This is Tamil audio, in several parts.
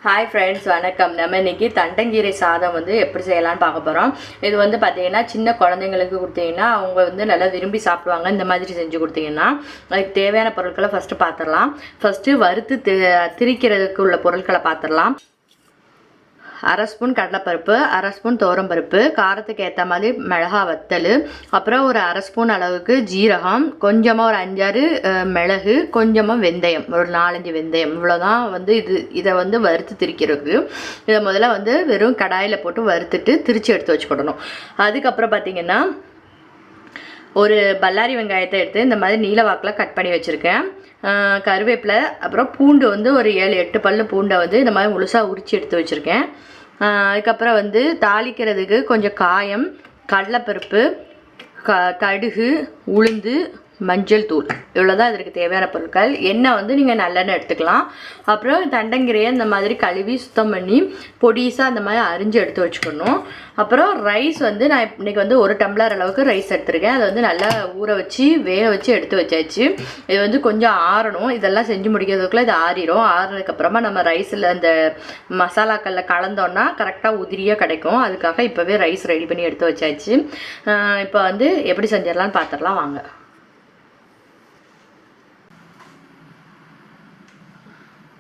ஹாய் ஃப்ரெண்ட்ஸ், வணக்கம். நம்ம இன்றைக்கி தண்டங்கீரை சாதம் எப்படி செய்யலான்னு பார்க்க போகிறோம். இது பார்த்திங்கன்னா சின்ன குழந்தைங்களுக்கு கொடுத்தீங்கன்னா அவங்க நல்லா விரும்பி சாப்பிடுவாங்க. இந்த மாதிரி செஞ்சு கொடுத்தீங்கன்னா அதுக்கு தேவையான பொருட்களை ஃபஸ்ட்டு பார்த்துடலாம். ஃபஸ்ட்டு வறுத்து திரிக்கிறதுக்கு உள்ள பொருட்களை பார்த்துடலாம். அரை ஸ்பூன் கடலைப்பருப்பு, அரை ஸ்பூன் துவரம்பருப்பு, காரத்துக்கு ஏற்ற மாதிரி மிளகா வத்தல், அப்புறம் ஒரு அரை ஸ்பூன் அளவுக்கு ஜீரகம், கொஞ்சமாக ஒரு 5-6 மிளகு, கொஞ்சமாக வெந்தயம், ஒரு 4-5 வெந்தயம், இவ்வளோதான் இதை வறுத்து திரிக்கிறதுக்கு. இதை முதல்ல வெறும் கடாயில் போட்டு வறுத்துட்டு திரித்து எடுத்து வச்சுக்கிடணும். அதுக்கப்புறம் பார்த்திங்கன்னா ஒரு பல்லாரி வெங்காயத்தை எடுத்து இந்த மாதிரி நீல வாக்கில் கட் பண்ணி வச்சுருக்கேன். கருவேப்பிலை, அப்புறம் பூண்டு ஒரு 7-8 பல் பூண்டை இந்த மாதிரி முழுசாக உரித்து எடுத்து வச்சுருக்கேன். அதுக்கப்புறம் தாளிக்கிறதுக்கு கொஞ்சம் காயம், கடலைப்பருப்பு, கடுகு, உளுந்து, மஞ்சள் தூள், இவ்வளோதான் இதற்கு தேவையான பொருட்கள். எண்ணெய் நீங்கள் நல்லெண்ணெய் எடுத்துக்கலாம். அப்புறம் தண்டங்கீரையை இந்த மாதிரி கழுவி சுத்தம் பண்ணி பொடிசாக அந்த மாதிரி அரிஞ்சு எடுத்து வச்சுக்கணும். அப்புறம் ரைஸ் நான் இன்றைக்கி 1 டம்ளர் அளவுக்கு ரைஸ் எடுத்துருக்கேன். அதை நல்லா ஊற வச்சு வேக வச்சு எடுத்து வச்சாச்சு. இது கொஞ்சம் ஆறணும். இதெல்லாம் செஞ்சு முடிக்கிறதுக்குள்ளே இது ஆறிடும். ஆறினதுக்கப்புறமா நம்ம ரைஸில் அந்த மசாலாக்களில் கலந்தோன்னா கரெக்டாக உதிரியாக கிடைக்கும். அதுக்காக இப்போவே ரைஸ் ரெடி பண்ணி எடுத்து வச்சாச்சு. இப்போ எப்படி செஞ்சிடலான்னு பார்த்துடலாம் வாங்க.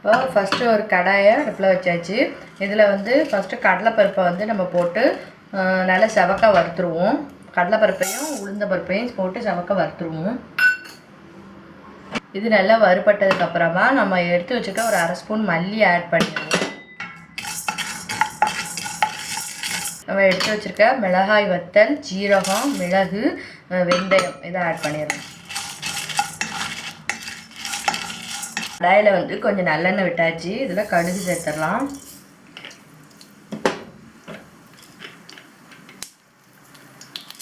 இப்போ ஃபஸ்ட்டு ஒரு கடாயை அடுப்பில் வச்சாச்சு. இதில் ஃபஸ்ட்டு கடலைப்பருப்பை நம்ம போட்டு நல்லா செவக்க வறுத்துருவோம். கடலைப்பருப்பையும் உளுந்த பருப்பையும் போட்டு செவக்க வறுத்துருவோம். இது நல்லா வறுபட்டதுக்கப்புறமா நம்ம எடுத்து வச்சுக்க ஒரு அரை ஸ்பூன் மல்லி ஆட் பண்ணிடுவோம். நம்ம எடுத்து வச்சுருக்க மிளகாய் வத்தல், ஜீரகம், மிளகு, வெந்தயம் இதை ஆட் பண்ணிடுவோம். கடாயில் கொஞ்சம் நல்லெண்ணெய் விட்டாச்சு. இதில் கடுகு சேர்த்துடலாம்.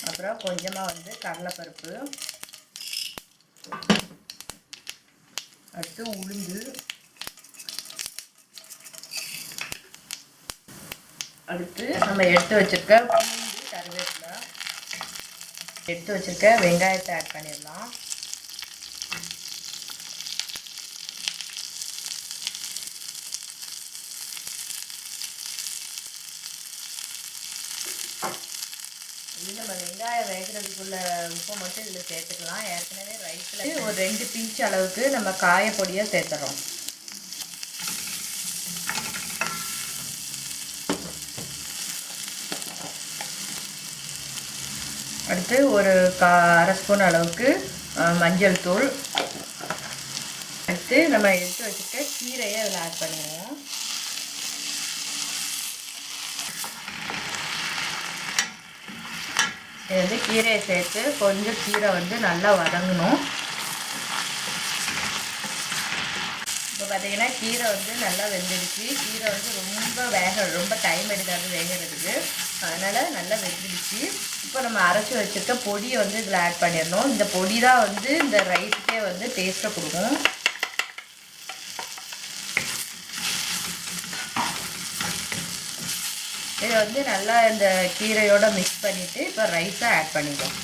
அப்புறம் கொஞ்சமாக கடலைப்பருப்பு, அடுத்து உளுந்து, அடுத்து நம்ம எடுத்து வச்சுருக்க பூண்டு, கருவேப்பிலை, எடுத்து வச்சுருக்க வெங்காயத்தை ஆட் பண்ணிடலாம். நம்ம வெங்காயம் வேகிறதுக்குள்ள உப்பை மட்டும் இதில் சேர்த்துக்கலாம். ஏற்கனவே ரைஸில் ஒரு 2 பிஞ்ச் அளவுக்கு நம்ம காயப்பொடியை சேர்த்துறோம். அடுத்து ஒரு அரை ஸ்பூன் அளவுக்கு மஞ்சள் தூள். அடுத்து நம்ம எடுத்து வச்சுட்டு கீரையை அதில் ஆட் பண்ணுவோம். இது கீரையை சேர்த்து கொஞ்சம் கீரை நல்லா வதங்கணும். இப்போ பார்த்திங்கன்னா கீரை நல்லா வெந்துடுச்சு. கீரை ரொம்ப டைம் எடுக்காது வேகிறதுக்கு, அதனால் நல்லா வெந்துடுச்சு. இப்போ நம்ம அரைச்சி வச்சுருக்க பொடியை இதில் ஆட் பண்ணிடணும். இந்த பொடி தான் இந்த ரைஸுக்கே டேஸ்ட்டை கொடுக்கும். இதை நல்லா இந்த கீரையோடு மிக்ஸ் பண்ணிவிட்டு இப்போ ரைஸை ஆட் பண்ணிடுவோம்.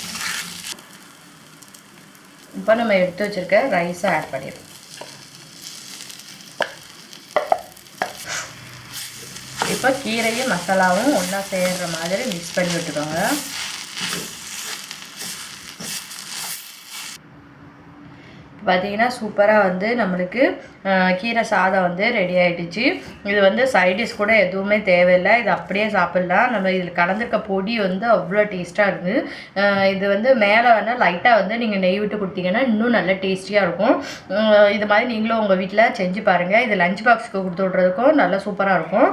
இப்போ நம்ம எடுத்து வச்சுருக்க ரைஸை ஆட் பண்ணிடுவோம். இப்போ கீரையும் மசாலாவும் ஒன்றா சேர்கிற மாதிரி மிக்ஸ் பண்ணி விட்டுக்கோங்க. பார்த்திங்கன்னா சூப்பராக நம்மளுக்கு கீரை சாதம் ரெடி ஆகிடுச்சு. இது சைடிஷ் கூட எதுவுமே தேவையில்லை. இது அப்படியே சாப்பிட்லாம். நம்ம இதில் கலந்துருக்க பொடி அவ்வளோ டேஸ்ட்டாக இருக்குது. இது மேலே லைட்டாக நீங்கள் நெய் விட்டு கொடுத்தீங்கன்னா இன்னும் நல்ல டேஸ்டியாக இருக்கும். இது மாதிரி நீங்களும் உங்கள் வீட்டில் செஞ்சு பாருங்கள். இது லஞ்ச் பாக்ஸுக்கு கொடுத்து விட்றதுக்கும் நல்லா சூப்பராக இருக்கும்.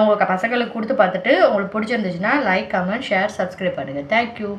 உங்கள் பசங்களுக்கு கொடுத்து பார்த்துட்டு உங்களுக்கு பிடிச்சிருந்துச்சுன்னா லைக், கமெண்ட், ஷேர், சப்ஸ்கிரைப் பண்ணுங்கள். தேங்க்யூ.